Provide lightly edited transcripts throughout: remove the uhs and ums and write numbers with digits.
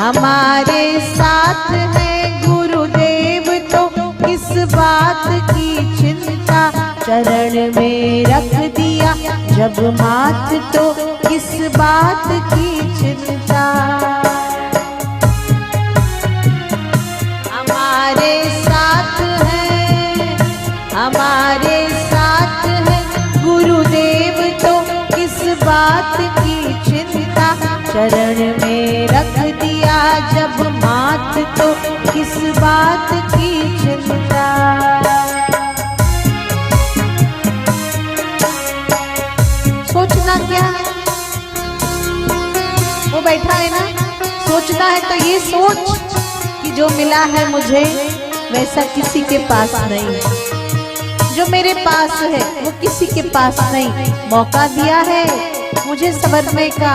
हमारे साथ है गुरुदेव तो किस बात की चिंता, चरण में रख दिया जब माथ तो किस बात की चिंता। हमारे साथ है गुरुदेव तो किस बात की चिंता, चरण में रख दिया जब माथ तो किस बात की चिंता। सोचना क्या है, वो बैठा है ना, सोचना है तो ये सोच कि जो मिला है मुझे वैसा किसी के पास नहीं है, जो मेरे पास है वो किसी के पास नहीं। मौका दिया है मुझे संवरने का,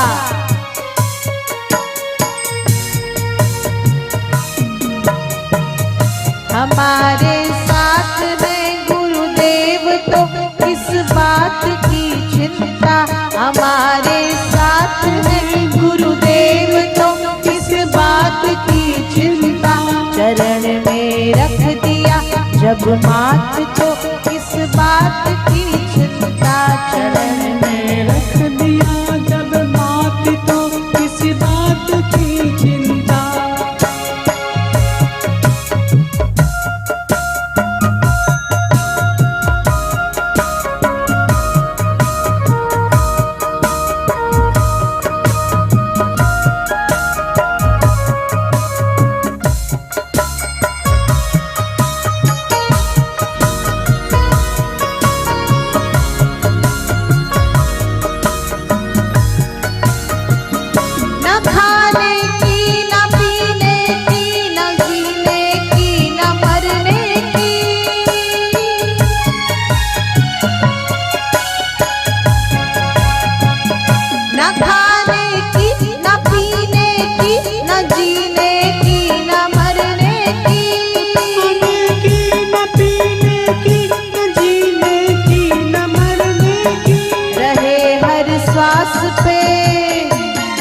हमारे साथ है गुरुदेव तो किस बात की चिंता, हमारे साथ है गुरुदेव तो किस बात की चिंता, चरण में रख दिया जब माथ तो किस बात की चिंता, चरण में रख दिया जब माथ तो किस बात की चिंता।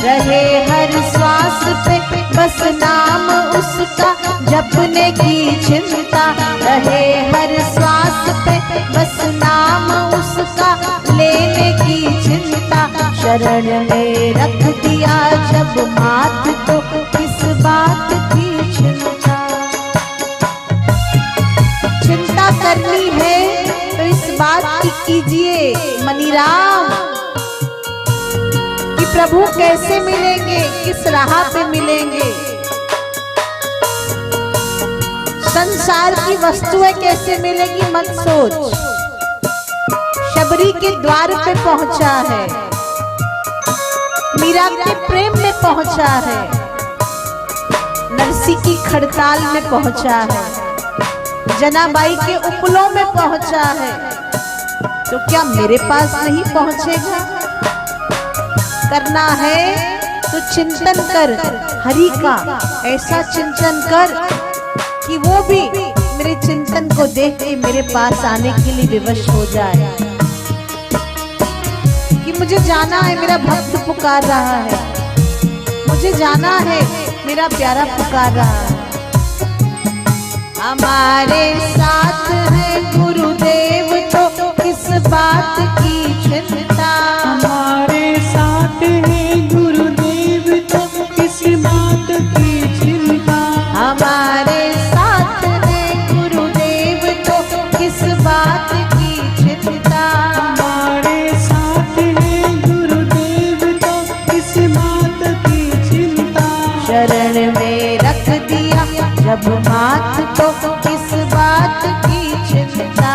रहे हर श्वास पे बस नाम उसका जपने की चिंता, रहे हर श्वास पे बस नाम उसका लेने की चिंता, शरण में रख दिया जब माथ तो किस बात की चिंता। चिंता करनी है तो इस बात की कीजिए मनीराम कि प्रभु कैसे मिलेंगे, किस राह पे मिलेंगे, संसार की वस्तुएं कैसे मिलेंगी मत सोच। शबरी के द्वार पे पहुंचा है, मीरा के प्रेम में पहुंचा है, नरसी की खड़ताल में पहुंचा है, जनाबाई के उपलों में पहुंचा है, तो क्या मेरे पास नहीं पहुंचेगा? करना है तो चिंतन कर हरि का, ऐसा चिंतन कर कि वो भी मेरे चिंतन को देख के मेरे पास आने के लिए विवश हो जाए कि मुझे जाना है, मेरा भक्त पुकार रहा है, मुझे जाना है, मेरा प्यारा पुकार रहा है। हमारे साथ है गुरुदेव तो किस बात की चिंता, हमारे साथ है गुरुदेव तो किस बात की चिंता, हमारे साथ है गुरुदेव तो किस बात की चिंता, हमारे साथ है गुरुदेव तो किस बात की चिंता, शरण में रख दिया जब माथ तो किस बात की चिंता,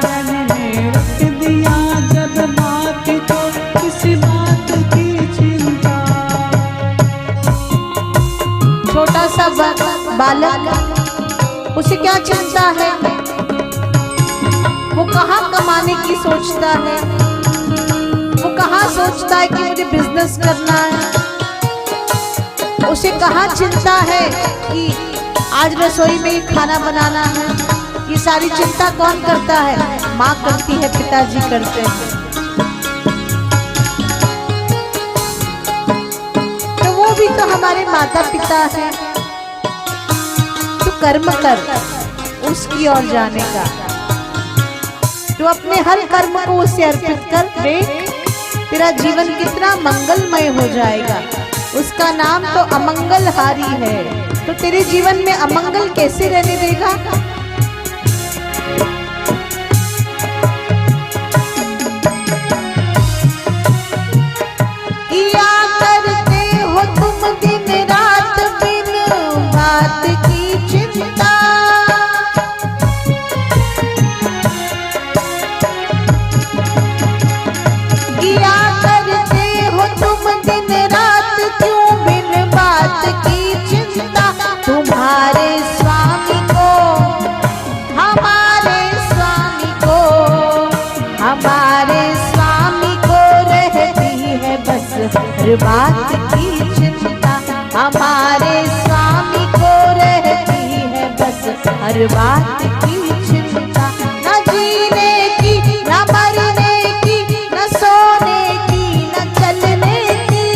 शरण में रख दिया जब माथ तो किस बात की चिंता। छोटा सा बालक, उसे क्या चिंता है? वो कहाँ कमाने की सोचता है, वो कहाँ सोचता है कि मुझे बिजनेस करना है, उसे कहाँ चिंता है कि आज रसोई में खाना बनाना है। ये सारी चिंता कौन करता है? माँ करती है, पिताजी करते हैं। तो वो भी तो हमारे माता पिता हैं, तो कर्म कर उसकी ओर जाने का। तो अपने हर कर्म को उसे अर्पित कर, देख तेरा जीवन कितना मंगलमय हो जाएगा। उसका नाम तो अमंगलहारी है, तो तेरे जीवन में अमंगल कैसे रहने देगा। किया करते हो तुम दिन रात बिन बात की चिंता, किया करते हो तुम दिन रात क्यों बिन बात की चिंता। तुम्हारे स्वामी को, हमारे स्वामी को, हमारे स्वामी को रहती है बस हर बात की चिंता। हमारे स्वामी को रहती है बस हर बात की चिंता। न जीने की, न मरने की, न सोने की, न चलने की,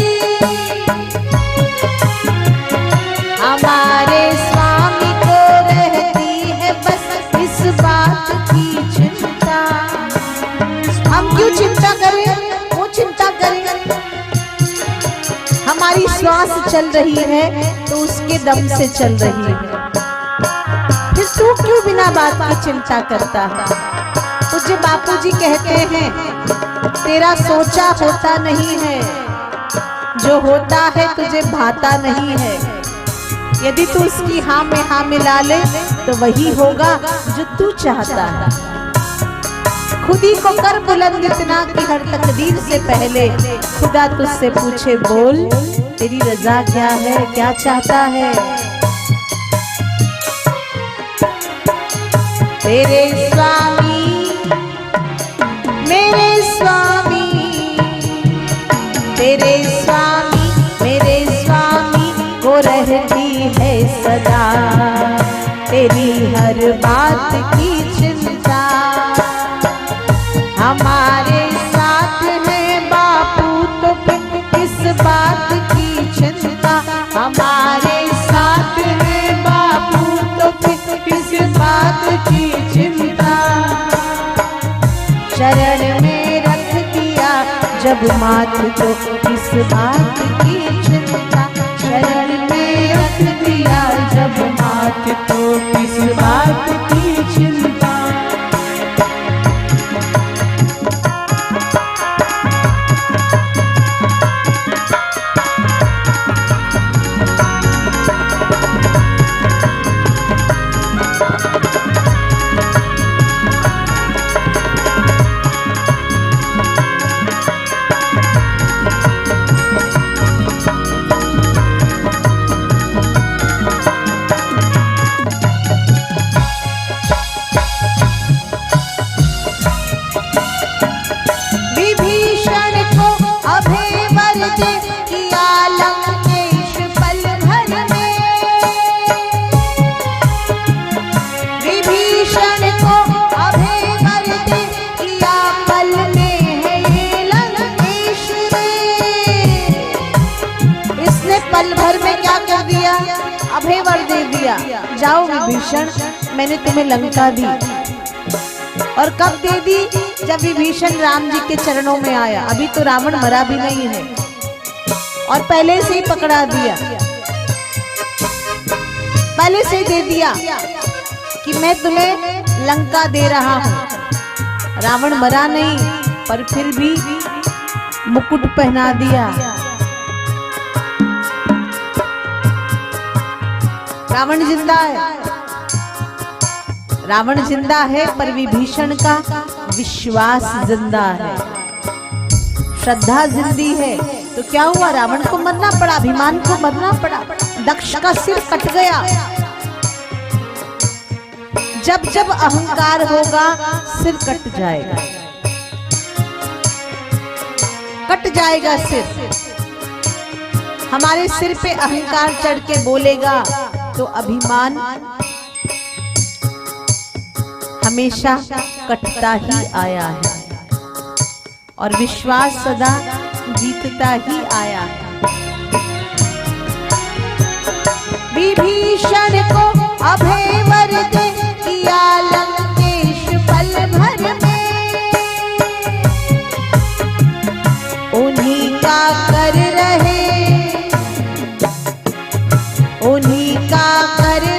हमारे स्वामी को रहती है बस इस बात की चिंता। हम क्यों चिंता करें, वो चिंता करें। हमारी श्वास चल रही है तो उसके दम से चल रही है, फिर तू क्यों बिना बात की चिंता करता है। तुझे बापूजी कहते हैं तेरा सोचा होता नहीं है, जो होता है तुझे भाता नहीं है। यदि तू उसकी हाँ में हाँ मिला ले तो वही होगा जो तू चाहता है। खुद ही को कर बुलंद इतना कि हर तकदीर से पहले खुदा तुझसे पूछे, बोल तेरी रजा क्या है, क्या चाहता है। तेरे स्वामी, मेरे स्वामी, तेरे स्वामी, मेरे स्वामी को रहती है सदा तेरी हर बात की चिंता। हमारे साथ है बापू तो किस बात की चिंता। हमारे साथ है बापू तो किस बात की चिंता। शरण में रख दिया जब माथ तो किस बात की चिंता। शरण में रख दिया जब माथ तो किस बात की चिंता। अभय वर दे दिया, जाओ विभीषण मैंने तुम्हें लंका दी। और कब दे दी, जब विभीषण राम जी के चरणों में आया। अभी तो रावण मरा भी नहीं है और पहले से ही पकड़ा दिया, पहले से दे दिया कि मैं तुम्हें लंका दे रहा हूं। रावण मरा नहीं पर फिर भी मुकुट पहना दिया। रावण जिंदा है, रावण जिंदा है पर विभीषण का विश्वास जिंदा है, श्रद्धा जिंदी है। तो क्या हुआ, रावण को मरना पड़ा, अभिमान को मरना पड़ा, दक्ष का सिर कट गया। जब जब अहंकार होगा सिर कट जाएगा, कट जाएगा सिर। हमारे सिर पे अहंकार चढ़ के बोलेगा तो अभिमान हमेशा कटता ही आया है और विश्वास सदा जीतता ही आया है। विभीषण को अभय वर दे किया लंकेश पल भर में। उन्हीं का कर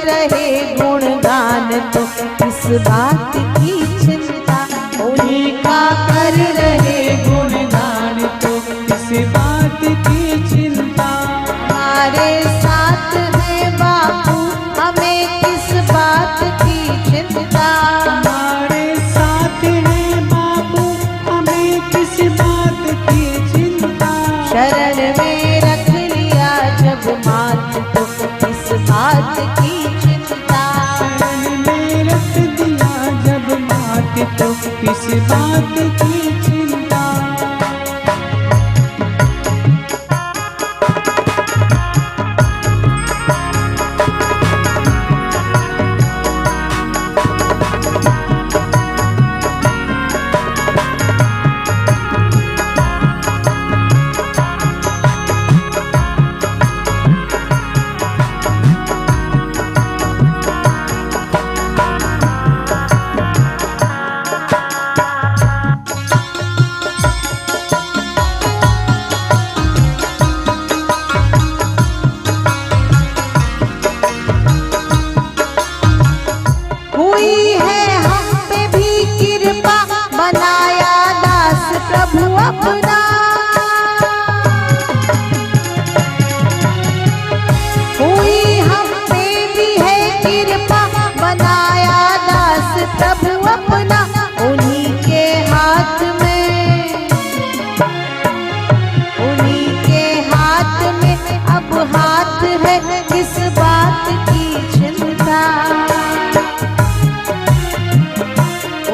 रहे गुणगान तो किस बात की चिंता। उन्हीं का कर रहे गुणगान तो किस बात की चिंता। हमारे साथ है बापू हमें किस बात की चिंता। हमारे साथ है बापू हमें किस बात की चिंता। शरण में रख लिया जब मात तो किस बात की चिंता। शरण में रख दिया जब मात तो किस बात की चिंता। हुई है हम पे भी कृपा बनाया दास प्रभु अपना। हुई हम पे भी है कृपा बनाया दास प्रभु अपना। उन्हीं के हाथ में अब हाथ है किस बात की चिंता।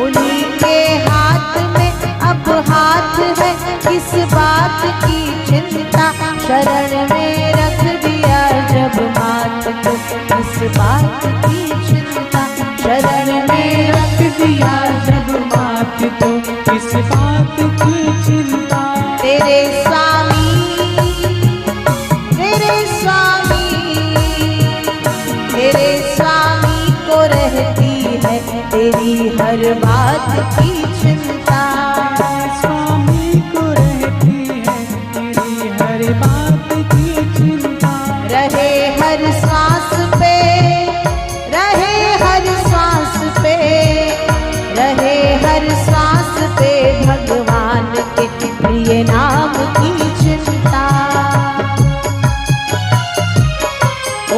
उन्हीं के हाथ में अब हाथ है किस बात की चिंता। शरण में रख दिया जब मात तो किस बात की चिंता। शरण में रख दिया जब मात तो किस बात की चिंता। तेरे स्वामी को रहती है तेरी हर बात की चिंता। स्वामी को रहती है तेरी हर बात की चिंता। रहे हर सांस पे रहे हर सांस पे रहे हर सांस पे भगवान के प्रिय नाम की चिंता।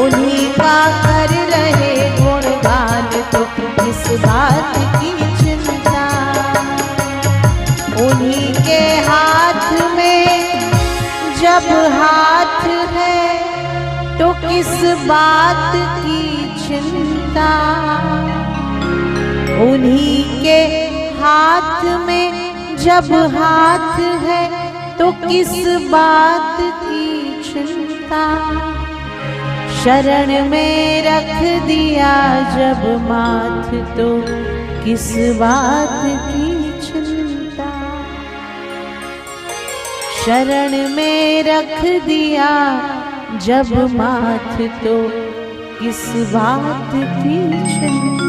उन्हीं का कर रहे गुणगान तो किस बात की चिंता। उन्हीं के हाथ में जब हाथ है तो किस बात की चिंता। उन्हीं के हाथ में जब हाथ है तो किस बात की चिंता। शरण में रख दिया जब माथ तो किस बात की चिंता। शरण में रख दिया जब माथ तो किस बात की चिंता।